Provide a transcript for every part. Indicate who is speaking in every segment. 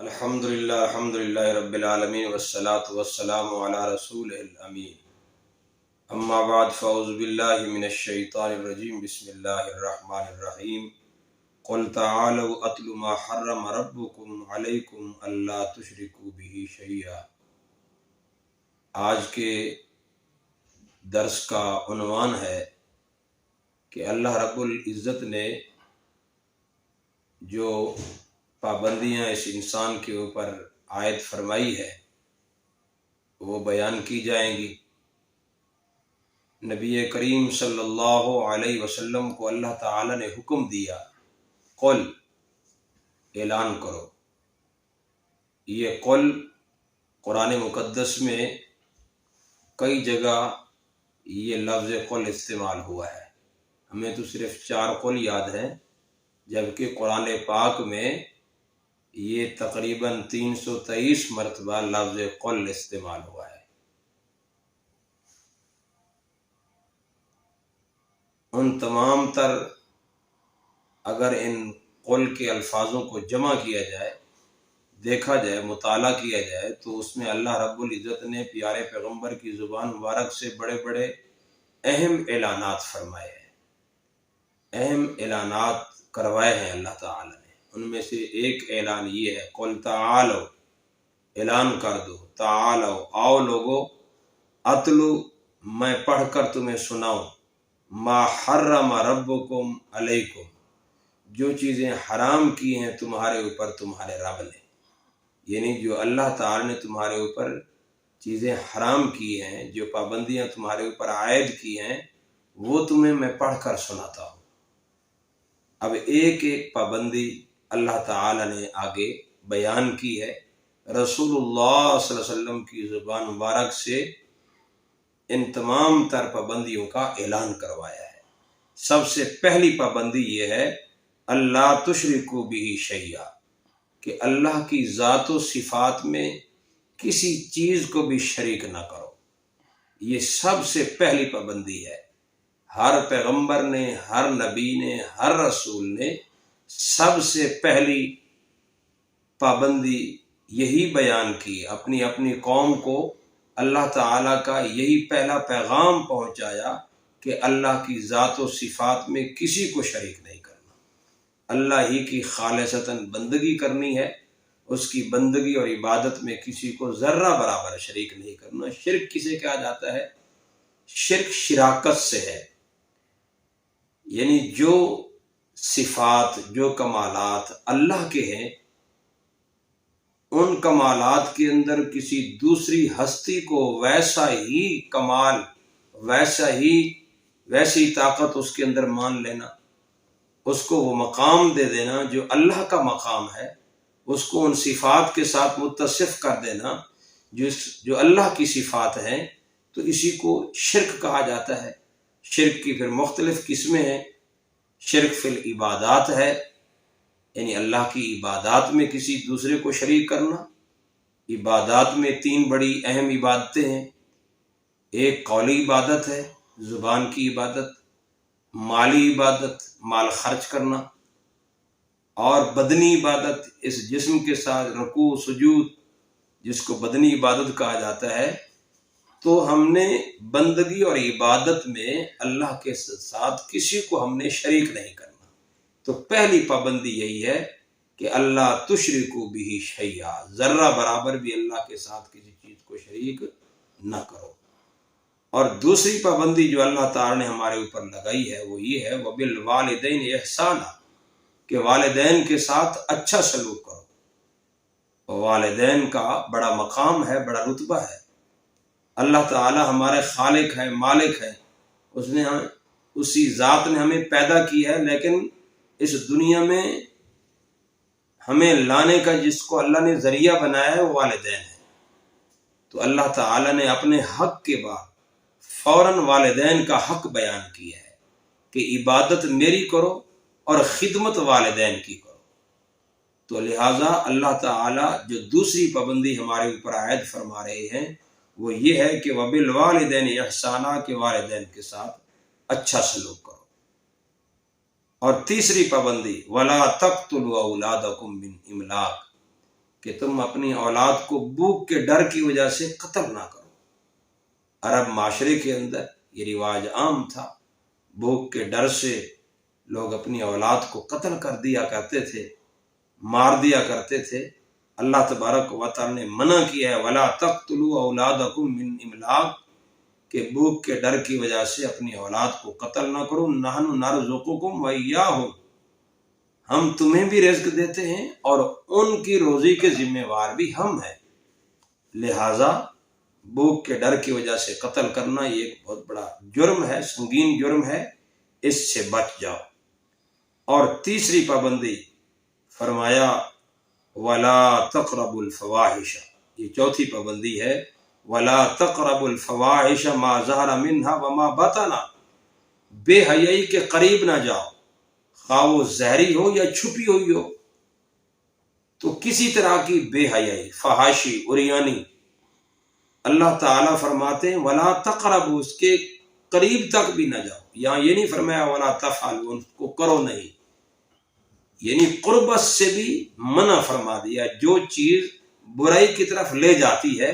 Speaker 1: الحمدللہ رب العالمین والصلاة والسلام علی رسول الامین اما بعد فاعوذ باللہ من الشیطان الرجیم بسم اللہ الرحمن الرحیم قل تعالوا اتل ما حرم ربکم علیکم الا تشرکوا به شیئا۔ آج کے درس کا عنوان ہے کہ اللہ رب العزت نے جو پابندیاں اس انسان کے اوپر عائد فرمائی ہے وہ بیان کی جائیں گی۔ نبی کریم صلی اللہ علیہ وسلم کو اللہ تعالی نے حکم دیا، قل، اعلان کرو۔ یہ قل قرآن مقدس میں کئی جگہ یہ لفظ قل استعمال ہوا ہے، ہمیں تو صرف 4 قل یاد ہیں، جبکہ قرآن پاک میں یہ تقریباً 323 مرتبہ لفظ قل استعمال ہوا ہے۔ ان تمام تر اگر ان قل کے الفاظوں کو جمع کیا جائے، دیکھا جائے، مطالعہ کیا جائے، تو اس میں اللہ رب العزت نے پیارے پیغمبر کی زبان مبارک سے بڑے بڑے اہم اعلانات فرمائے ہیں، اہم اعلانات کروائے ہیں اللہ تعالی نے۔ ان میں سے ایک اعلان یہ ہے، قل تعالو، اعلان کر دو، تعالو، آؤ لوگو، اتلو، میں پڑھ کر تمہیں سناؤں، ما حرم ربکم علیکم، جو چیزیں حرام کی ہیں تمہارے اوپر تمہارے رب نے، یعنی جو اللہ تعالی نے تمہارے اوپر چیزیں حرام کی ہیں، جو پابندیاں تمہارے اوپر عائد کی ہیں، وہ تمہیں میں پڑھ کر سناتا ہوں۔ اب ایک ایک پابندی اللہ تعالی نے آگے بیان کی ہے، رسول اللہ صلی اللہ علیہ وسلم کی زبان مبارک سے ان تمام تر پابندیوں کا اعلان کروایا ہے۔ سب سے پہلی پابندی یہ ہے، اللہ تشرکوا بہ شیئا، کہ اللہ کی ذات و صفات میں کسی چیز کو بھی شریک نہ کرو۔ یہ سب سے پہلی پابندی ہے۔ ہر پیغمبر نے، ہر نبی نے، ہر رسول نے سب سے پہلی پابندی یہی بیان کی، اپنی اپنی قوم کو اللہ تعالیٰ کا یہی پہلا پیغام پہنچایا کہ اللہ کی ذات و صفات میں کسی کو شریک نہیں کرنا، اللہ ہی کی خالصتاً بندگی کرنی ہے، اس کی بندگی اور عبادت میں کسی کو ذرہ برابر شریک نہیں کرنا۔ شرک کسے کہا جاتا ہے؟ شرک شراکت سے ہے، یعنی جو صفات، جو کمالات اللہ کے ہیں، ان کمالات کے اندر کسی دوسری ہستی کو ویسا ہی کمال، ویسی طاقت اس کے اندر مان لینا، اس کو وہ مقام دے دینا جو اللہ کا مقام ہے، اس کو ان صفات کے ساتھ متصف کر دینا جو اللہ کی صفات ہیں، تو اسی کو شرک کہا جاتا ہے۔ شرک کی پھر مختلف قسمیں ہیں۔ شرک فی العبادات ہے، یعنی اللہ کی عبادات میں کسی دوسرے کو شریک کرنا۔ عبادات میں 3 بڑی اہم عبادتیں ہیں۔ ایک قولی عبادت ہے، زبان کی عبادت، مالی عبادت، مال خرچ کرنا، اور بدنی عبادت، اس جسم کے ساتھ رکوع سجود، جس کو بدنی عبادت کہا جاتا ہے۔ تو ہم نے بندگی اور عبادت میں اللہ کے ساتھ کسی کو ہم نے شریک نہیں کرنا۔ تو پہلی پابندی یہی ہے کہ اللہ تشرکوا بہ شیئا، ذرہ برابر بھی اللہ کے ساتھ کسی چیز کو شریک نہ کرو۔ اور دوسری پابندی جو اللہ تعالی نے ہمارے اوپر لگائی ہے وہ یہ ہے، وبالوالدین احسانا، کہ والدین کے ساتھ اچھا سلوک کرو۔ والدین کا بڑا مقام ہے، بڑا رتبہ ہے۔ اللہ تعالی ہمارے خالق ہے، مالک ہے، اسی ذات نے ہمیں پیدا کی ہے، لیکن اس دنیا میں ہمیں لانے کا جس کو اللہ نے ذریعہ بنایا ہے وہ والدین ہے۔ تو اللہ تعالی نے اپنے حق کے بعد فوراً والدین کا حق بیان کیا ہے کہ عبادت میری کرو اور خدمت والدین کی کرو۔ تو لہٰذا اللہ تعالی جو دوسری پابندی ہمارے اوپر عائد فرما رہے ہیں وہ یہ ہے کہ وبالوالدین احسانا، کے والدین کے ساتھ اچھا سلوک کرو۔ اور تیسری پابندی، ولا تقتلوا اولادکم من املاق، کہ تم اپنی اولاد کو بھوک کے ڈر کی وجہ سے قتل نہ کرو۔ عرب معاشرے کے اندر یہ رواج عام تھا، بھوک کے ڈر سے لوگ اپنی اولاد کو قتل کر دیا کرتے تھے، مار دیا کرتے تھے۔ اللہ تبارک و تعالی نے منع کیا ہے وَلَا تَقْتُلُوا أَوْلَادَكُمْ مِنْ إِمْلَاقٍ، کہ بھوک کے ڈر کی وجہ سے اپنی اولاد کو قتل نہ کرو۔ نَحْنُ نَرْزُقُكُمْ وَإِيَّاهُمْ، ہم تمہیں بھی رزق دیتے ہیں اور ان کی روزی کے ذمہ وار بھی ہم ہیں، لہٰذا بھوک کے ڈر کی وجہ سے قتل کرنا یہ ایک بہت بڑا جرم ہے، سنگین جرم ہے، اس سے بچ جاؤ۔ اور تیسری پابندی فرمایا وَلَا تَقْرَبُوا الْفَوَاحِشَ، یہ چوتھی پابندی ہے، وَلَا تَقْرَبُوا الْفَوَاحِشَ مَا ظَهَرَ مِنْهَا وَمَا بَطَنَ، بے حیائی کے قریب نہ جاؤ، خواہ وہ ظاہری ہو یا چھپی ہوئی ہو۔ تو کسی طرح کی بے حیائی، فحاشی، عریانی، اللہ تعالیٰ فرماتے ہیں وَلَا تَقْرَبُوا، اس کے قریب تک بھی نہ جاؤ۔ یہاں یہ نہیں فرمایا وَلَا تَفْعَلُوا، ان کو کرو نہیں، یعنی قربت سے بھی منع فرما دیا۔ جو چیز برائی کی طرف لے جاتی ہے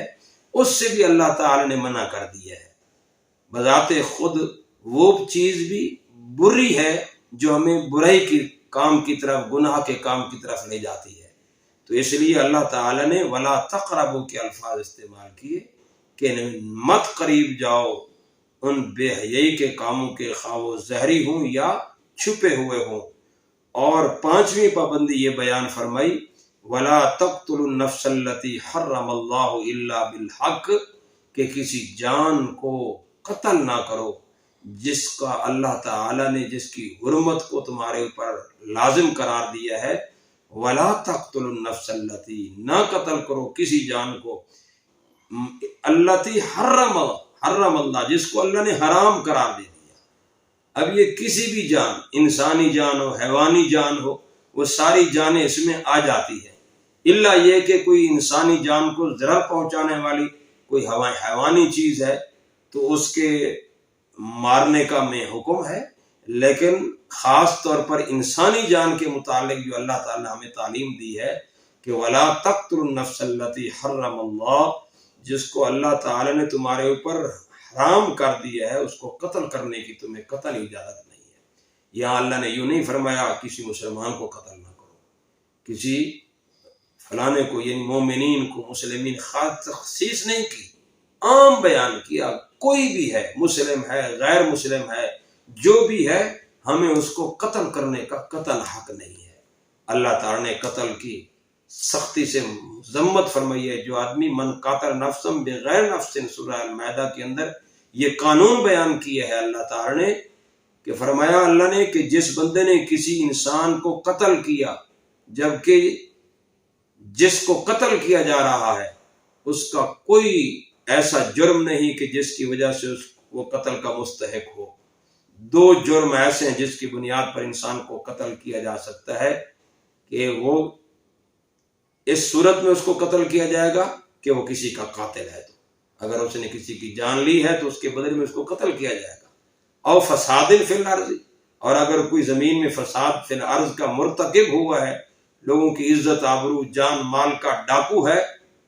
Speaker 1: اس سے بھی اللہ تعالی نے منع کر دیا ہے۔ بذات خود وہ چیز بھی بری ہے جو ہمیں برائی کی کام کی طرف، گناہ کے کام کی طرف لے جاتی ہے۔ تو اس لیے اللہ تعالی نے وَلَا تَقْرَبُوا کے الفاظ استعمال کیے کہ مت قریب جاؤ ان بے حیائی کے کاموں کے، خواہ وہ ظاہری ہوں یا چھپے ہوئے ہوں۔ اور پانچویں پابندی یہ بیان فرمائی وَلَا تَقْتُلُوا النَّفْسَ الَّتِي حَرَّمَ اللَّهُ إِلَّا بِالْحَقِّ، کہ کسی جان کو قتل نہ کرو جس کا اللہ تعالی نے، جس کی حرمت کو تمہارے اوپر لازم قرار دیا ہے۔ وَلَا تَقْتُلُوا النَّفْسَ الَّتِي، نہ قتل کرو کسی جان کو، الَّتِي حرم اللہ، جس کو اللہ نے حرام قرار دے دیا۔ اب یہ کسی بھی جان، انسانی جان ہو، حیوانی جان ہو، وہ ساری جانیں اس میں آ جاتی ہے، الا یہ کہ کوئی انسانی جان کو ضرر پہنچانے والی کوئی حیوانی چیز ہے تو اس کے مارنے کا میں حکم ہے، لیکن خاص طور پر انسانی جان کے متعلق جو اللہ تعالی نے ہمیں تعلیم دی ہے کہ وَلَا تَقْتُلُوا النَّفْسَ الَّتِي حَرَّمَ اللَّهُ، جس کو اللہ تعالی نے تمہارے اوپر حرام کر دیا ہے، اس کو قتل کرنے کی تمہیں قطعاً اجازت نہیں ہے۔ یہاں اللہ نے یوں نہیں فرمایا کسی مسلمان کو قتل نہ کرو، کسی فلانے کو، یعنی مومنین کو، مسلمین، خاص تخصیص نہیں کی، عام بیان کیا، کوئی بھی ہے، مسلم ہے، غیر مسلم ہے، جو بھی ہے، ہمیں اس کو قتل کرنے کا قطعاً حق نہیں ہے۔ اللہ تعالیٰ نے قتل کی سختی سے مذمت فرمائی ہے۔ جو آدمی من قاتل نفسا بغیر نفس، سورہ المائدہ کے اندر یہ قانون بیان کیا ہے اللہ تعالی نے، کہ فرمایا اللہ نے کہ جس بندے نے کسی انسان کو قتل کیا جبکہ جس کو قتل کیا جا رہا ہے اس کا کوئی ایسا جرم نہیں کہ جس کی وجہ سے وہ قتل کا مستحق ہو۔ دو جرم ایسے ہیں جس کی بنیاد پر انسان کو قتل کیا جا سکتا ہے کہ وہ اس صورت میں اس کو قتل کیا جائے گا کہ وہ کسی کا قاتل ہے، تو اگر اس نے کسی کی جان لی ہے تو اس کے بدلے میں اس کو قتل کیا جائے گا۔ او فساد فی الارض، اور اگر کوئی زمین میں فساد فی الارض کا مرتکب ہوا ہے، لوگوں کی عزت آبرو جان مال کا ڈاکو ہے،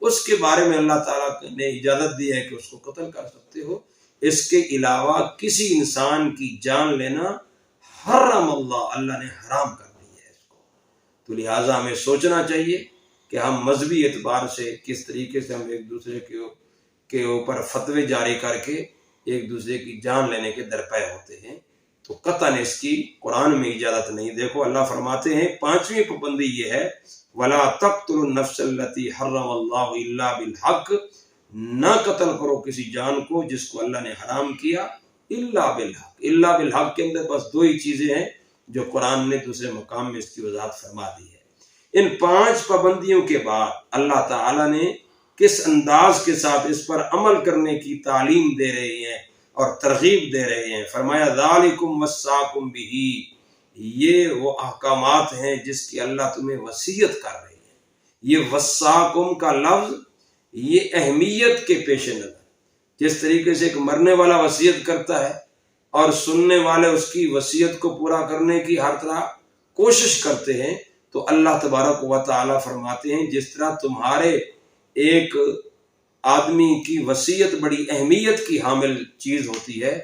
Speaker 1: اس کے بارے میں اللہ تعالیٰ نے اجازت دی ہے کہ اس کو قتل کر سکتے ہو۔ اس کے علاوہ کسی انسان کی جان لینا حرم اللہ، اللہ نے حرام کر دی ہے اس کو۔ تو لہٰذا ہمیں سوچنا چاہیے کہ ہم مذہبی اعتبار سے کس طریقے سے ہم ایک دوسرے کے اوپر فتوے جاری کر کے ایک دوسرے کی جان لینے کے درپے ہوتے ہیں، تو قطعاً اس کی قرآن میں اجازت نہیں۔ دیکھو اللہ فرماتے ہیں پانچویں پابندی یہ ہے وَلَا تَقْتُلُوا النَّفْسَ الَّتِي حَرَّمَ اللَّهُ إِلَّا بِالْحَقِّ، نہ قتل کرو کسی جان کو جس کو اللہ نے حرام کیا، الا بالحق۔ الا بالحق کے اندر بس دو ہی چیزیں ہیں جو قرآن نے دوسرے مقام میں اس کی وضاحت فرما دی ہے۔ ان پانچ پابندیوں کے بعد اللہ تعالی نے کس انداز کے ساتھ اس پر عمل کرنے کی تعلیم دے رہے ہیں اور ترغیب دے رہے ہیں۔ فرمایا ذالکم وصاکم بہ، یہ وہ احکامات ہیں جس کی اللہ تمہیں وصیت کر رہے ہیں۔ یہ وصاکم کا لفظ یہ اہمیت کے پیش نظر، جس طریقے سے ایک مرنے والا وصیت کرتا ہے اور سننے والے اس کی وصیت کو پورا کرنے کی ہر طرح کوشش کرتے ہیں، تو اللہ تبارک و تعالی فرماتے ہیں جس طرح تمہارے ایک آدمی کی وصیت بڑی اہمیت کی حامل چیز ہوتی ہے،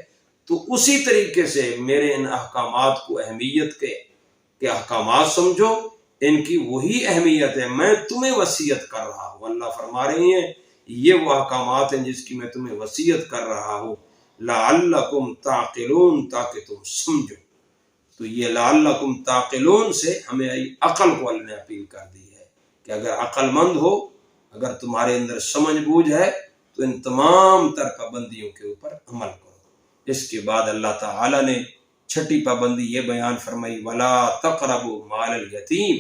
Speaker 1: تو اسی طریقے سے میرے ان احکامات کو اہمیت کے احکامات سمجھو، ان کی وہی اہمیت ہے، میں تمہیں وصیت کر رہا ہوں۔ اللہ فرما رہے ہیں یہ وہ احکامات ہیں جس کی میں تمہیں وصیت کر رہا ہوں، لعلکم تعقلون، تاکہ تم سمجھو۔ تو یہ لعلکم تعقلون سے ہمیں عقل کو اللہ نے اپیل کر دی ہے کہ اگر عقل مند ہو، اگر تمہارے اندر سمجھ بوجھ ہے تو ان تمام تر پابندیوں کے اوپر عمل کرو۔ اس کے بعد اللہ تعالی نے چھٹی پابندی یہ بیان فرمائی، ولا تقربوا مال الیتیم،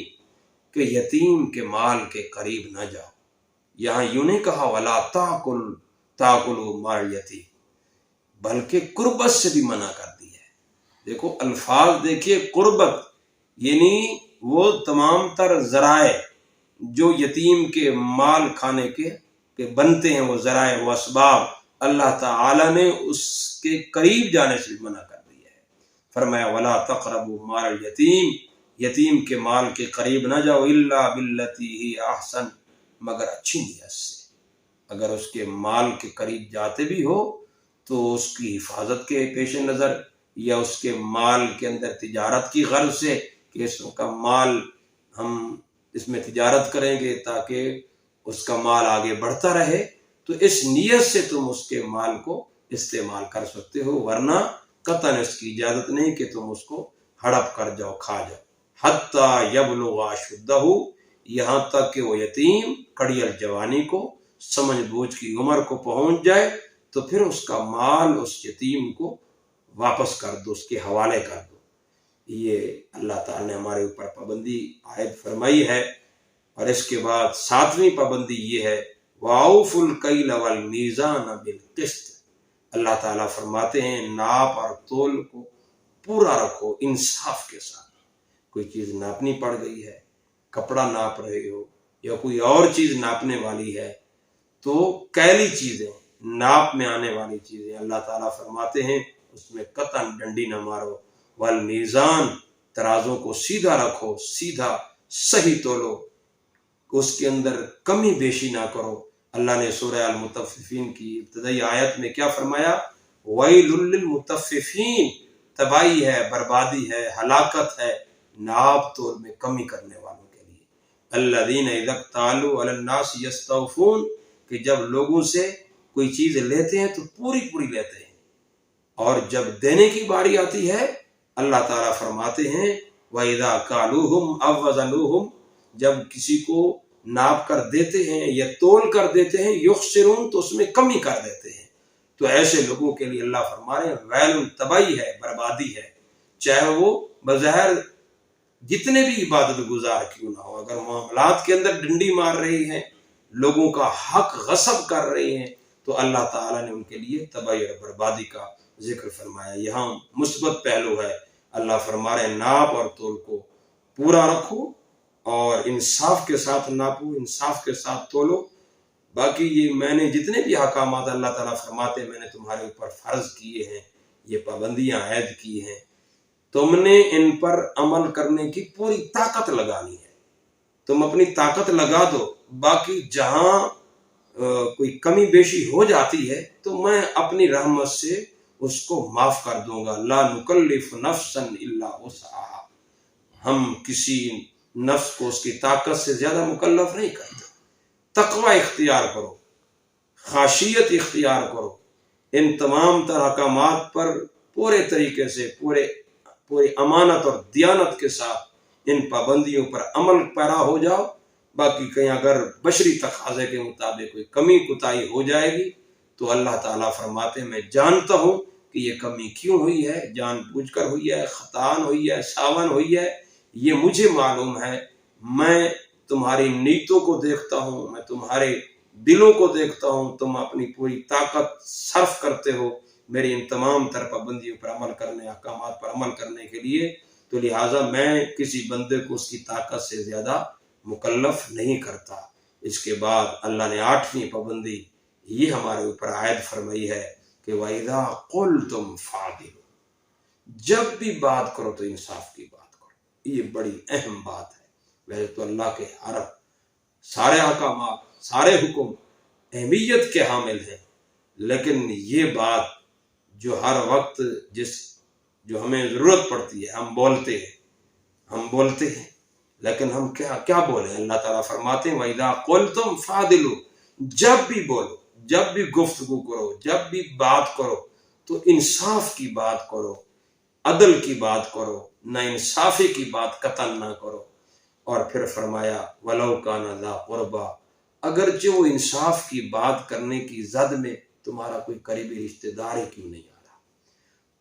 Speaker 1: کہ یتیم کے مال کے قریب نہ جاؤ۔ یہاں یوں نہیں کہا ولا تاکلوا مال الیتیم، بلکہ قربت سے بھی منع کر دی ہے۔ دیکھو الفاظ دیکھیے، قربت یعنی وہ تمام تر ذرائع جو یتیم کے مال کھانے کے بنتے ہیں، وہ ذرائع، وہ اسباب، اللہ تعالی نے اس کے قریب جانے سے بھی منع کر دیا ہے۔ فرمایا ولا تقربوا مال الیتیم، یتیم کے مال کے قریب نہ جاؤ، الا باللتی ہی احسن، مگر اچھی نیت سے۔ اگر اس کے مال کے قریب جاتے بھی ہو تو اس کی حفاظت کے پیش نظر، یا اس کے مال کے اندر تجارت کی غرض سے کہ اس کا مال ہم اس میں تجارت کریں گے تاکہ اس کا مال آگے بڑھتا رہے، تو اس نیت سے تم اس کے مال کو استعمال کر سکتے ہو، ورنہ قطعاً اس کی اجازت نہیں کہ تم اس کو ہڑپ کر جاؤ، کھا جاؤ۔ حتی یبلغ اشدہ، یہاں تک کہ وہ یتیم کڑیل جوانی کو، سمجھ بوجھ کی عمر کو پہنچ جائے، تو پھر اس کا مال اس یتیم کو واپس کر دو، اس کے حوالے کر دو۔ یہ اللہ تعالی نے ہمارے اوپر پابندی عائد فرمائی ہے۔ اور اس کے بعد ساتویں پابندی یہ ہے وَأَوْفُوا الْكَيْلَ وَالْمِيزَانَ بِالْقِسْطِ، اللہ تعالیٰ فرماتے ہیں ناپ اور تول کو پورا رکھو انصاف کے ساتھ۔ کوئی چیز ناپنی پڑ گئی ہے، کپڑا ناپ رہے ہو یا کوئی اور چیز ناپنے والی ہے، تو کیلی چیزیں، ناپ میں آنے والی چیزیں، اللہ تعالیٰ فرماتے ہیں اس میں قطعاً ڈنڈی نہ مارو۔ والمیزان، ترازوں کو سیدھا رکھو، سیدھا صحیح تولو، اس کے اندر کمی بیشی نہ کرو۔ اللہ نے سورہ المطففین کی ابتدائی آیت میں کیا فرمایا؟ ویل للمطففین، تباہی ہے، بربادی ہے، ہلاکت ہے ناپ تول میں کمی کرنے والوں کے لیے۔ الذین اذا اکتالوا علی الناس یستوفون، کہ جب لوگوں سے کوئی چیز لیتے ہیں تو پوری پوری لیتے ہیں، اور جب دینے کی باری آتی ہے اللہ تعالیٰ فرماتے ہیں وَإِذَا كَالُوهُمْ أَوْ وَزَنُوهُمْ، جب کسی کو ناپ کر دیتے ہیں یا تول کر دیتے ہیں، یخسرون، تو اس میں کمی کر دیتے ہیں۔ تو ایسے لوگوں کے لیے اللہ فرما رہے ہیں ویل، تباہی ہے، بربادی ہے، چاہے وہ بظاہر جتنے بھی عبادت گزار کیوں نہ ہو، اگر معاملات کے اندر ڈنڈی مار رہی ہیں، لوگوں کا حق غصب کر رہی ہیں، تو اللہ تعالیٰ نے ان کے لیے تباہی اور بربادی کا ذکر فرمایا۔ یہاں مثبت پہلو ہے، اللہ فرما رہے ہیں ناپ اور تول کو پورا رکھو اور انصاف کے ساتھ ناپو، انصاف کے ساتھ تولو۔ باقی یہ میں نے جتنے بھی احکامات اللہ تعالیٰ فرماتے ہیں میں نے تمہارے اوپر فرض کیے ہیں، یہ پابندیاں عائد کی ہیں، تم نے ان پر عمل کرنے کی پوری طاقت لگانی ہے۔ تم اپنی طاقت لگا دو، باقی جہاں کوئی کمی بیشی ہو جاتی ہے تو میں اپنی رحمت سے اس کو معاف کر دوں گا۔ لا نکلف نفسا الا وسعها، ہم کسی نفس کو اس کی طاقت سے زیادہ مکلف نہیں کرتے۔ تقوی اختیار کرو، خاشیت اختیار کرو، ان تمام تر احکامات پر پورے طریقے سے، پوری امانت اور دیانت کے ساتھ ان پابندیوں پر عمل پیرا ہو جاؤ۔ باقی کہیں اگر بشری تقاضے کے مطابق کوئی کمی کوتاہی ہو جائے گی تو اللہ تعالیٰ فرماتے ہیں میں جانتا ہوں کہ یہ کمی کیوں ہوئی ہے، جان بوجھ کر ہوئی ہے، خطان ہوئی ہے، ساون ہوئی ہے، یہ مجھے معلوم ہے۔ میں تمہاری نیتوں کو دیکھتا ہوں، میں تمہارے دلوں کو دیکھتا ہوں، تم اپنی پوری طاقت صرف کرتے ہو میری ان تمام تر پابندیوں پر عمل کرنے، احکامات پر عمل کرنے کے لیے، تو لہٰذا میں کسی بندے کو اس کی طاقت سے زیادہ مکلف نہیں کرتا۔ اس کے بعد اللہ نے 8ویں پابندی یہ ہمارے اوپر عائد فرمائی ہے کہ وَإِذَا قُلْتُمْ فَعْدِلُوا، جب بھی بات کرو تو انصاف کی بات کرو۔ یہ بڑی اہم بات ہے۔ ویسے تو اللہ کے سارے احکامات، سارے حکم اہمیت کے حامل ہیں، لیکن یہ بات جو ہر وقت جو ہمیں ضرورت پڑتی ہے ہم بولتے ہیں لیکن ہم کیا بولیں؟ اللہ تعالیٰ فرماتے ہیں وَإِذَا قُلْتُمْ فَعْدِلُوا، جب بھی بولو، جب بھی گفتگو کرو، جب بھی بات کرو تو انصاف کی بات کرو، عدل کی بات کرو، نہ انصافی کی بات قطعاً نہ کرو۔ اور پھر فرمایا وَلَوْ كَانَ ذَا قُرْبَىٰ، اگرچہ وہ انصاف کی بات کرنے کی زد میں تمہارا کوئی قریبی رشتہ دار ہی کیوں نہیں آ رہا،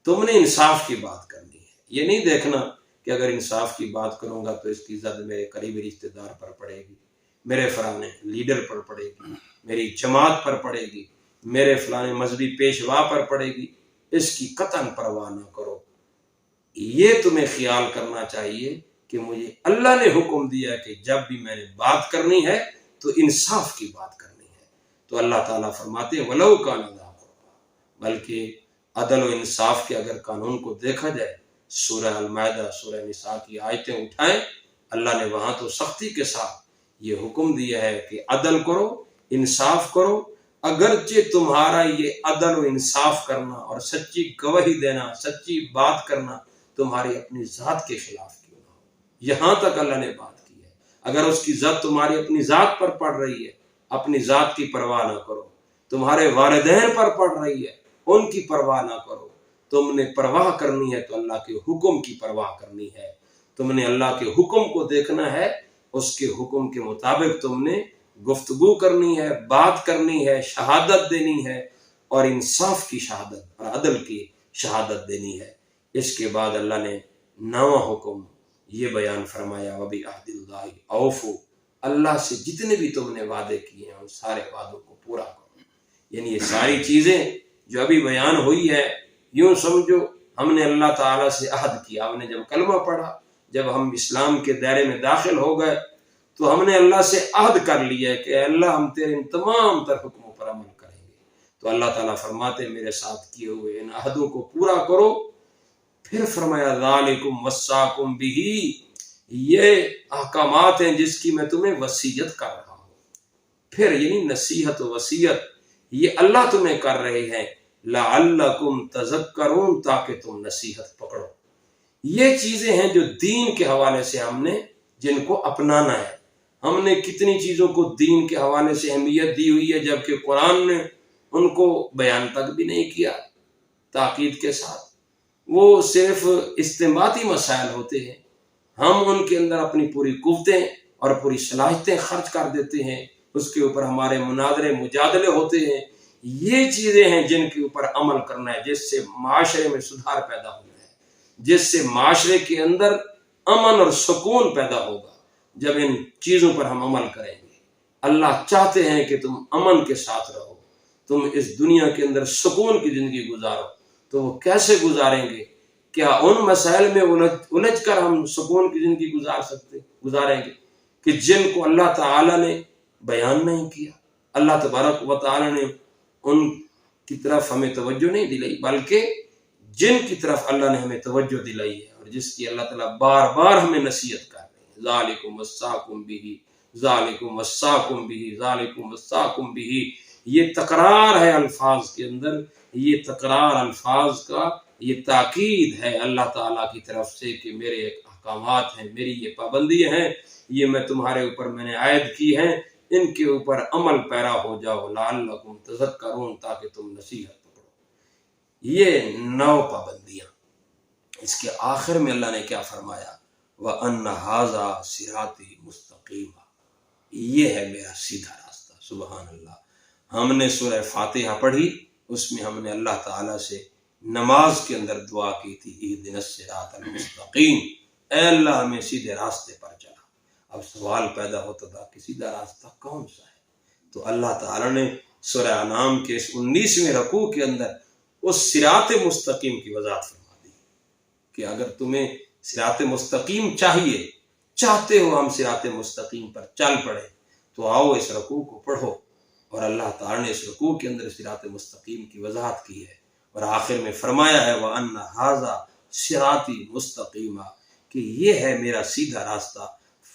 Speaker 1: تم نے انصاف کی بات کرنی ہے۔ یہ نہیں دیکھنا کہ اگر انصاف کی بات کروں گا تو اس کی زد میرے قریبی رشتہ دار پر پڑے گی، میرے فلانے لیڈر پر پڑے گی، میری جماعت پر پڑے گی، میرے فلانے مذہبی پیشوا پر پڑے گی، اس کی قطعاً پرواہ نہ کرو۔ یہ تمہیں خیال کرنا چاہیے کہ مجھے اللہ نے حکم دیا کہ جب بھی میں نے بات کرنی ہے تو انصاف کی بات کرنی ہے۔ تو اللہ تعالیٰ فرماتے ہیں وَلَوْ كَانَ ذَا قُرْبَىٰ، بلکہ عدل و انصاف کے اگر قانون کو دیکھا جائے، سورہ المائدہ، سورہ نساء کی آیتیں اٹھائیں، اللہ نے وہاں تو سختی کے ساتھ یہ حکم دیا ہے کہ عدل کرو، انصاف کرو، اگرچہ تمہارا یہ عدل و انصاف کرنا اور سچی گواہی دینا، سچی بات کرنا تمہاری اپنی ذات کے خلاف کیوں نہ ہو۔ یہاں تک اللہ نے بات کی ہے۔ اگر اس کی ذات تمہاری اپنی ذات پر پڑ رہی ہے، اپنی ذات کی پرواہ نہ کرو۔ تمہارے والدین پر پڑ رہی ہے، ان کی پرواہ نہ کرو۔ تم نے پرواہ کرنی ہے تو اللہ کے حکم کی پرواہ کرنی ہے۔ تم نے اللہ کے حکم کو دیکھنا ہے، اس کے حکم کے مطابق تم نے گفتگو کرنی ہے، بات کرنی ہے، شہادت دینی ہے، اور انصاف کی شہادت اور عدل کی شہادت دینی ہے۔ اس کے بعد اللہ نے 9واں حکم یہ بیان فرمایا وَبِعَهْدِ اللَّهِ أَوْفُوا، اللہ سے جتنے بھی تم نے وعدے کیے ہیں ان سارے وعدوں کو پورا کرو۔ یعنی یہ ساری چیزیں جو ابھی بیان ہوئی ہے، یوں سمجھو ہم نے اللہ تعالیٰ سے عہد کیا۔ ہم نے جب کلمہ پڑھا، جب ہم اسلام کے دائرے میں داخل ہو گئے تو ہم نے اللہ سے عہد کر لیا ہے کہ اے اللہ ہم تیرے ان تمام تر حکموں پر عمل کریں گے۔ تو اللہ تعالیٰ فرماتے ہیں میرے ساتھ کیے ہوئے ان عہدوں کو پورا کرو۔ پھر فرمایا ذالکم وصاکم بہ، یہ احکامات ہیں جس کی میں تمہیں وصیت کر رہا ہوں۔ پھر یعنی نصیحت و وصیت یہ اللہ تمہیں کر رہے ہیں لعلکم تذکرون، تاکہ تم نصیحت پکڑو۔ یہ چیزیں ہیں جو دین کے حوالے سے ہم نے جن کو اپنانا ہے۔ ہم نے کتنی چیزوں کو دین کے حوالے سے اہمیت دی ہوئی ہے، جبکہ قرآن نے ان کو بیان تک بھی نہیں کیا تاکید کے ساتھ۔ وہ صرف استنباطی مسائل ہوتے ہیں، ہم ان کے اندر اپنی پوری قوتیں اور پوری صلاحیتیں خرچ کر دیتے ہیں، اس کے اوپر ہمارے مناظرے مجادلے ہوتے ہیں۔ یہ چیزیں ہیں جن کے اوپر عمل کرنا ہے، جس سے معاشرے میں سدھار پیدا ہونا ہے، جس سے معاشرے کے اندر امن اور سکون پیدا ہوگا جب ان چیزوں پر ہم عمل کریں گے۔ اللہ چاہتے ہیں کہ تم امن کے ساتھ رہو، تم اس دنیا کے اندر سکون کی زندگی گزارو۔ تو وہ کیسے گزاریں گے؟ کیا ان مسائل میں الجھ کر ہم سکون کی زندگی گزاریں گے کہ جن کو اللہ تعالیٰ نے بیان نہیں کیا؟ اللہ تبارک و تعالیٰ نے ان کی طرف ہمیں توجہ نہیں دلائی، بلکہ جن کی طرف اللہ نے ہمیں توجہ دلائی ہے اور جس کی اللہ تعالیٰ بار بار ہمیں نصیحت کر رہے ہیں، ذالکم وصاکم بہ، ذالکم وصاکم بہ، ذالکم وصاکم بہ۔ یہ تکرار ہے الفاظ کے اندر، یہ تکرار الفاظ کا یہ تاکید ہے اللہ تعالیٰ کی طرف سے کہ میرے احکامات ہیں، میری یہ پابندیاں ہیں، یہ میں تمہارے اوپر میں نے عائد کی ہیں، ان کے اوپر عمل پیرا ہو جاؤ لعلکم تذکرون، تاکہ تم نصیحت پکڑو۔ یہ 9 پابندیاں۔ اس کے آخر میں اللہ نے کیا فرمایا؟ وَأَنَّ هَٰذَا صِرَاطِي مُسْتَقِيمًا، یہ ہے میرا سیدھا راستہ۔ سبحان اللہ۔ ہم نے سورہ فاتحہ پڑھی، اس میں ہم نے اللہ تعالیٰ سے نماز کے اندر دعا کی تھی اہدنا الصراط المستقیم، اے اللہ ہمیں سیدھے راستے پر چلا۔ اب سوال پیدا ہوتا تھا کہ سیدھا راستہ کون سا ہے؟ تو اللہ تعالیٰ نے سورہ انعام کے اس 19ویں رکوع کے اندر اس صراط مستقیم کی وضاحت فرما دی کہ اگر تمہیں صراط مستقیم چاہتے ہو ہم صراط مستقیم پر چل پڑے تو آؤ اس رکوع کو پڑھو۔ اور اللہ تعالیٰ نے اس رکوع کے اندر صراط مستقیم کی وضاحت کی ہے، اور آخر میں فرمایا ہے وَأَنَّ هَٰذَا صِرَاطِي مُسْتَقِيمًا، کہ یہ ہے میرا سیدھا راستہ